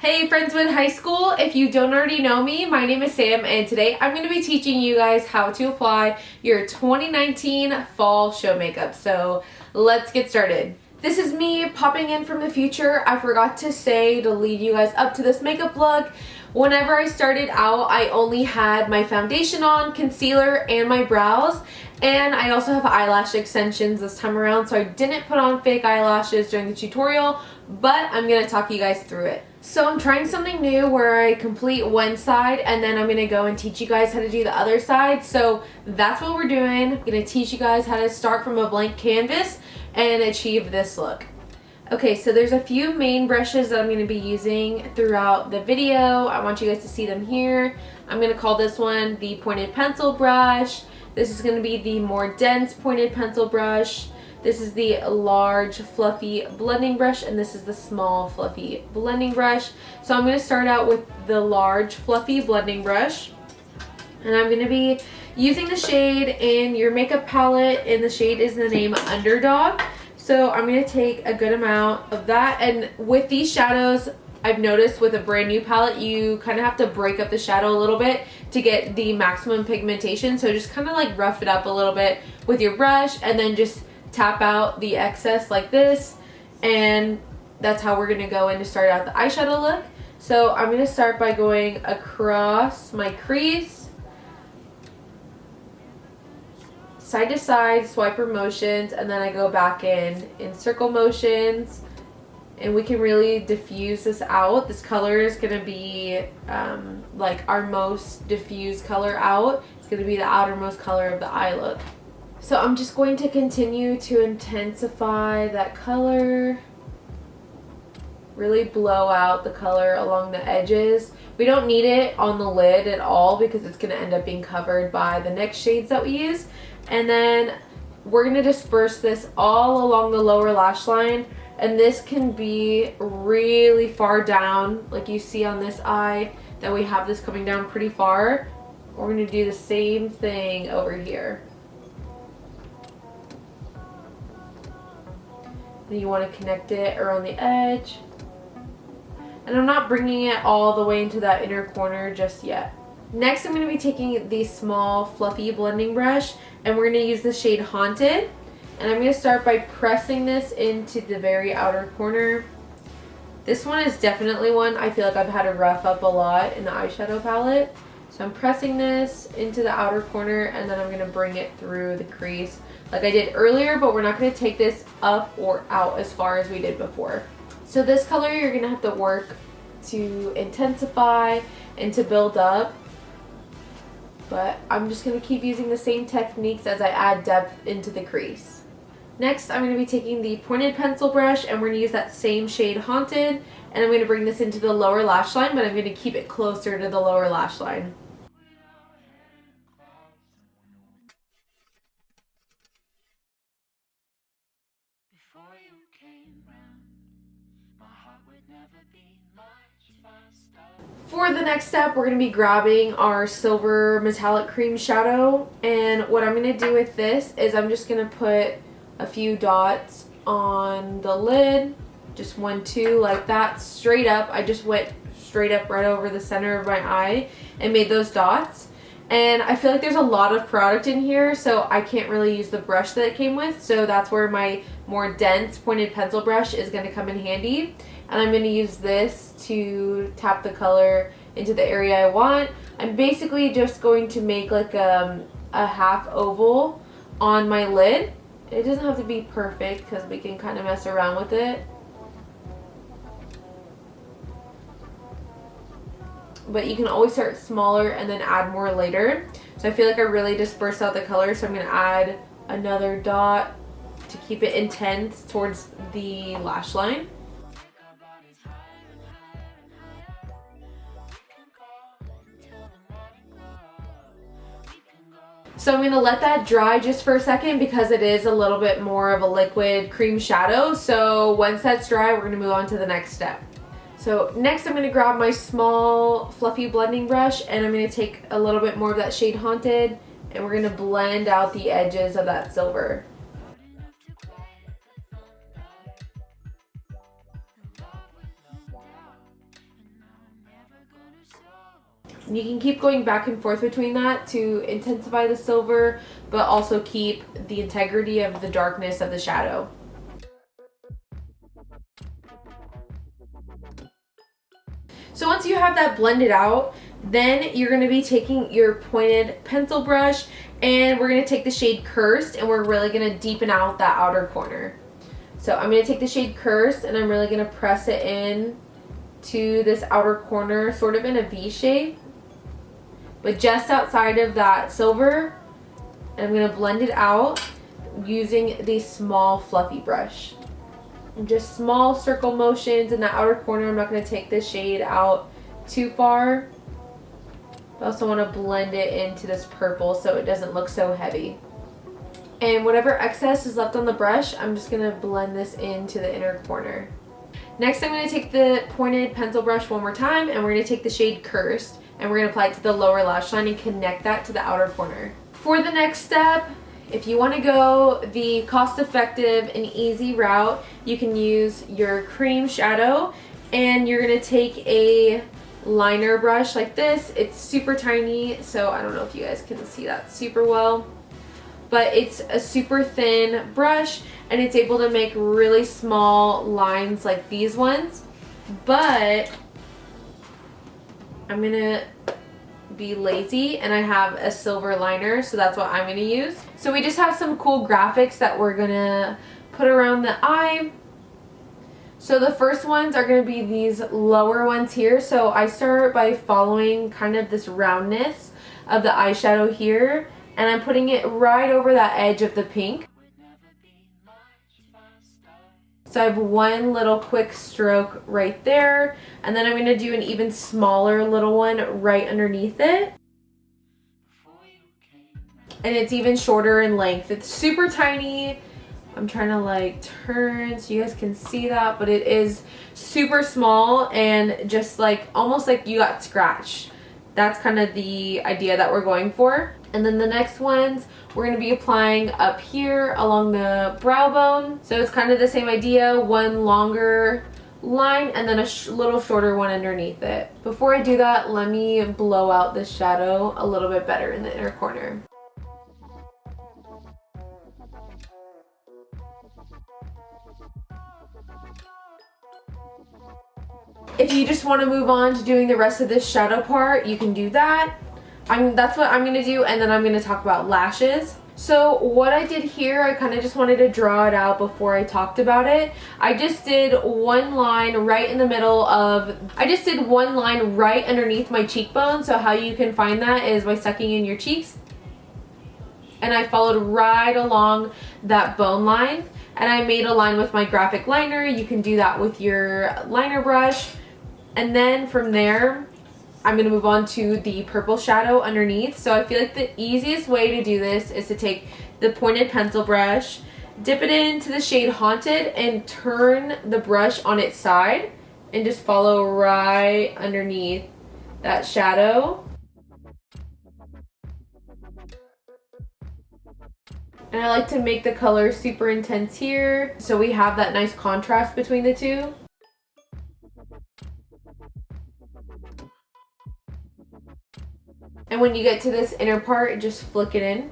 Hey Friendswood High School, if you don't already know me, my name is Sam and today I'm going to be teaching you guys how to apply your 2019 fall show makeup. So let's get started. This is me popping in from the future. I forgot to say to lead you guys up to this makeup look. Whenever I started out, I only had my foundation on, concealer, and my brows. And I also have eyelash extensions this time around, so I didn't put on fake eyelashes during the tutorial, but I'm going to talk you guys through it. So I'm trying something new where I complete one side and then I'm going to go and teach you guys how to do the other side. So that's what we're doing. I'm going to teach you guys how to start from a blank canvas and achieve this look. Okay, so there's a few main brushes that I'm going to be using throughout the video. I want you guys to see them here. I'm going to call this one the pointed pencil brush. This is going to be the more dense pointed pencil brush. This is the large fluffy blending brush, and this is the small fluffy blending brush. So I'm going to start out with the large fluffy blending brush, and I'm going to be using the shade in your makeup palette, and the shade is the name Underdog. So I'm going to take a good amount of that, and with these shadows, I've noticed with a brand new palette, you kind of have to break up the shadow a little bit to get the maximum pigmentation. So just kind of like rough it up a little bit with your brush, and then just tap out the excess like this, and that's how we're going to go in to start out the eyeshadow look. So I'm going to start by going across my crease, side to side swiper motions, and then I go back in circle motions, and we can really diffuse this out. This color is going to be like our most diffused color out. It's going to be the outermost color of the eye look. So I'm just going to continue to intensify that color, really blow out the color along the edges. We don't need it on the lid at all because it's going to end up being covered by the next shades that we use. And then we're going to disperse this all along the lower lash line, and this can be really far down, like you see on this eye that we have this coming down pretty far. We're going to do the same thing over here. You want to connect it around the edge, and I'm not bringing it all the way into that inner corner just yet. Next, I'm going to be taking the small fluffy blending brush, and we're going to use the shade Haunted, and I'm going to start by pressing this into the very outer corner. This one is definitely one I feel like I've had to rough up a lot in the eyeshadow palette. So I'm pressing this into the outer corner, and then I'm going to bring it through the crease like I did earlier, but we're not going to take this up or out as far as we did before. So this color you're going to have to work to intensify and to build up, but I'm just going to keep using the same techniques as I add depth into the crease. Next, I'm going to be taking the pointed pencil brush, and we're going to use that same shade Haunted, and I'm going to bring this into the lower lash line, but I'm going to keep it closer to the lower lash line. For the next step, we're going to be grabbing our silver metallic cream shadow, and what I'm going to do with this is I'm just going to put a few dots on the lid, just 1, 2 like that, straight up. I just went straight up right over the center of my eye and made those dots. And I feel like there's a lot of product in here, so I can't really use the brush that it came with, so that's where my more dense pointed pencil brush is going to come in handy. And I'm going to use this to tap the color into the area I want. I'm basically just going to make like a half oval on my lid. It doesn't have to be perfect because we can kind of mess around with it. But you can always start smaller and then add more later. So I feel like I really dispersed out the color, so I'm going to add another dot to keep it intense towards the lash line. So I'm going to let that dry just for a second because it is a little bit more of a liquid cream shadow. So once that's dry, we're going to move on to the next step. So next I'm going to grab my small fluffy blending brush, and I'm going to take a little bit more of that shade Haunted, and we're going to blend out the edges of that silver. And you can keep going back and forth between that to intensify the silver, but also keep the integrity of the darkness of the shadow. So once you have that blended out, then you're going to be taking your pointed pencil brush and we're going to take the shade Cursed and we're really going to deepen out that outer corner. So I'm going to take the shade Cursed and I'm really going to press it in to this outer corner, sort of in a V shape, but just outside of that silver. And I'm going to blend it out using the small fluffy brush. Just small circle motions in the outer corner. I'm not going to take this shade out too far. I also want to blend it into this purple so it doesn't look so heavy. And whatever excess is left on the brush, I'm just going to blend this into the inner corner. Next, I'm going to take the pointed pencil brush one more time and we're going to take the shade Cursed and we're going to apply it to the lower lash line and connect that to the outer corner. For the next step, if you want to go the cost-effective and easy route, you can use your cream shadow and you're going to take a liner brush like this. It's super tiny, so I don't know if you guys can see that super well, but it's a super thin brush and it's able to make really small lines like these ones. But I'm going to be lazy and I have a silver liner, so that's what I'm going to use. So we just have some cool graphics that we're going to put around the eye. So the first ones are going to be these lower ones here. So I start by following kind of this roundness of the eyeshadow here and I'm putting it right over that edge of the pink. So I have one little quick stroke right there, and then I'm going to do an even smaller little one right underneath it. And it's even shorter in length. It's super tiny. I'm trying to like turn so you guys can see that, but it is super small and just like almost like you got scratched. That's kind of the idea that we're going for. And then the next ones we're going to be applying up here along the brow bone. So it's kind of the same idea, one longer line and then a little shorter one underneath it. Before I do that, let me blow out the shadow a little bit better in the inner corner. If you just want to move on to doing the rest of this shadow part, you can do that. That's what I'm going to do, and then I'm going to talk about lashes. So what I did here, I kind of just wanted to draw it out before I talked about it. I just did one line right in the middle of, I just did one line right underneath my cheekbone. So how you can find that is by sucking in your cheeks. And I followed right along that bone line. And I made a line with my graphic liner. You can do that with your liner brush. And then from there, I'm going to move on to the purple shadow underneath. So I feel like the easiest way to do this is to take the pointed pencil brush, dip it into the shade Haunted, and turn the brush on its side and just follow right underneath that shadow. And I like to make the color super intense here so we have that nice contrast between the two. And when you get to this inner part, just flick it in.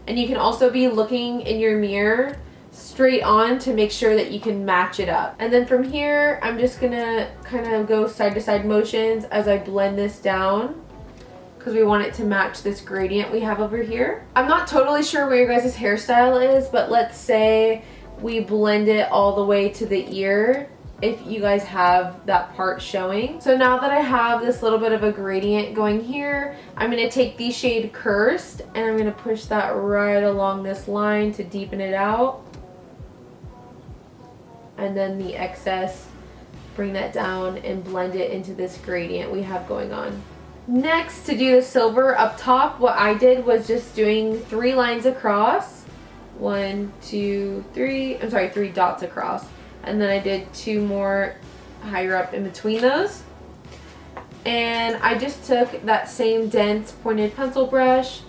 And you can also be looking in your mirror straight on to make sure that you can match it up. And then from here, I'm just gonna kind of go side to side motions as I blend this down because we want it to match this gradient we have over here. I'm not totally sure where your guys' hairstyle is, but let's say we blend it all the way to the ear if you guys have that part showing. So now that I have this little bit of a gradient going here, I'm going to take the shade Cursed and I'm going to push that right along this line to deepen it out. And then the excess, bring that down and blend it into this gradient we have going on. Next, to do the silver up top, what I did was just doing 3 lines across. 1, 2, 3, I'm sorry, 3 dots across. And then I did 2 more higher up in between those. And I just took that same dense pointed pencil brush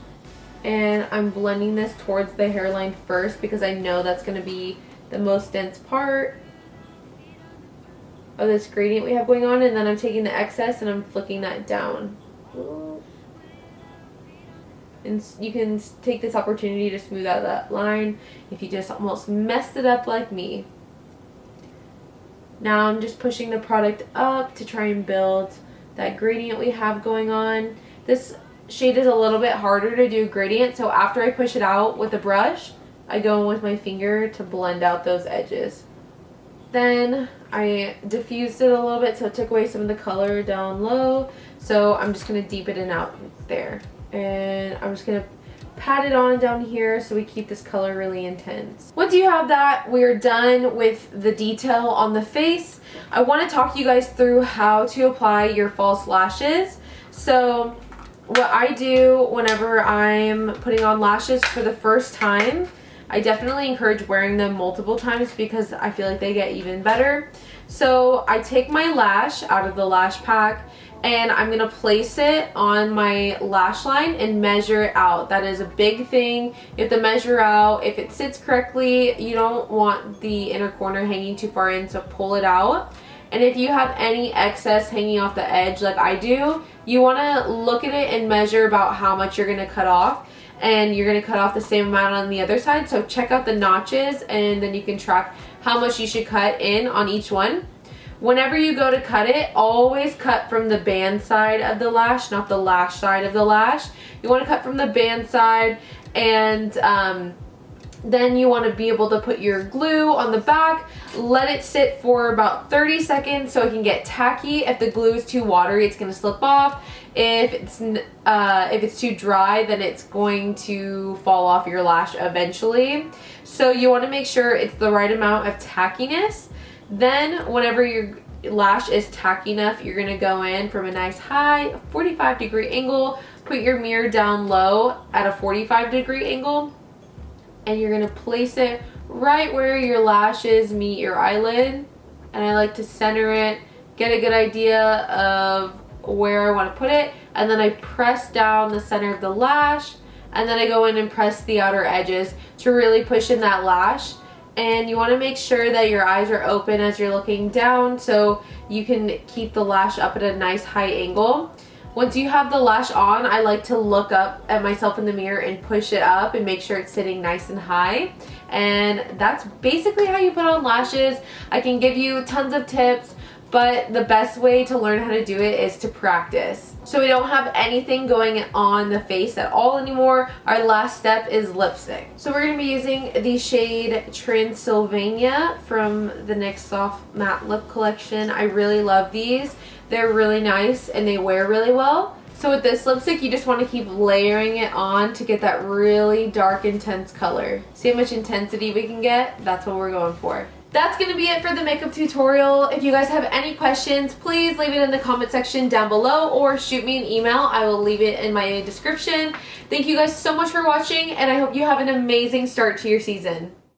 and I'm blending this towards the hairline first because I know that's going to be the most dense part. of this gradient we have going on, and then I'm taking the excess and I'm flicking that down. And you can take this opportunity to smooth out that line if you just almost messed it up like me. Now I'm just pushing the product up to try and build that gradient we have going on. This shade is a little bit harder to do gradient, so after I push it out with a brush, I go in with my finger to blend out those edges. Then I diffused it a little bit, so it took away some of the color down low. So I'm just going to deepen it out there. And I'm just going to pat it on down here so we keep this color really intense. Once you have that, we're done with the detail on the face. I want to talk you guys through how to apply your false lashes. So what I do whenever I'm putting on lashes for the first time, I definitely encourage wearing them multiple times because I feel like they get even better. So I take my lash out of the lash pack and I'm going to place it on my lash line and measure it out. That is a big thing. You have to measure out. If it sits correctly, you don't want the inner corner hanging too far in, so pull it out. And if you have any excess hanging off the edge like I do, you want to look at it and measure about how much you're going to cut off. And you're going to cut off the same amount on the other side. So check out the notches and then you can track how much you should cut in on each one. Whenever you go to cut it, always cut from the band side of the lash, not the lash side of the lash. You want to cut from the band side, and then you want to be able to put your glue on the back. Let it sit for about 30 seconds so it can get tacky. If the glue is too watery, it's going to slip off. If it's too dry, then it's going to fall off your lash eventually. So you want to make sure it's the right amount of tackiness. Then whenever your lash is tacky enough, you're going to go in from a nice high 45-degree angle, put your mirror down low at a 45-degree angle, and you're going to place it right where your lashes meet your eyelid. And I like to center it, get a good idea of where I want to put it, and then I press down the center of the lash, and then I go in and press the outer edges to really push in that lash. And you want to make sure that your eyes are open as you're looking down so you can keep the lash up at a nice high angle. Once you have the lash on, I like to look up at myself in the mirror and push it up and make sure it's sitting nice and high. And that's basically how you put on lashes. I can give you tons of tips, but the best way to learn how to do it is to practice. So we don't have anything going on the face at all anymore. Our last step is lipstick. So we're going to be using the shade Transylvania from the NYX Soft Matte Lip Collection. I really love these. They're really nice and they wear really well. So with this lipstick, you just want to keep layering it on to get that really dark, intense color. See how much intensity we can get? That's what we're going for. That's going to be it for the makeup tutorial. If you guys have any questions, please leave it in the comment section down below or shoot me an email. I will leave it in my description. Thank you guys so much for watching, and I hope you have an amazing start to your season.